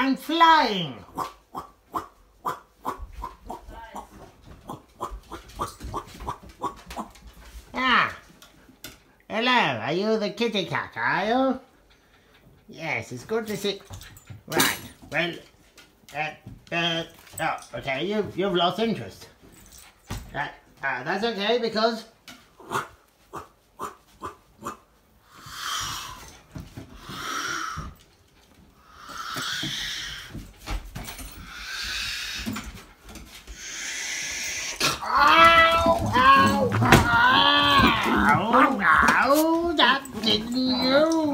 I'm flying. Ah. Hello, are you the kitty cat, are you? Yes, it's good to see... Right, well... oh, okay, you've lost interest. That's okay, because... Ow! Ow! Ow! That didn't you!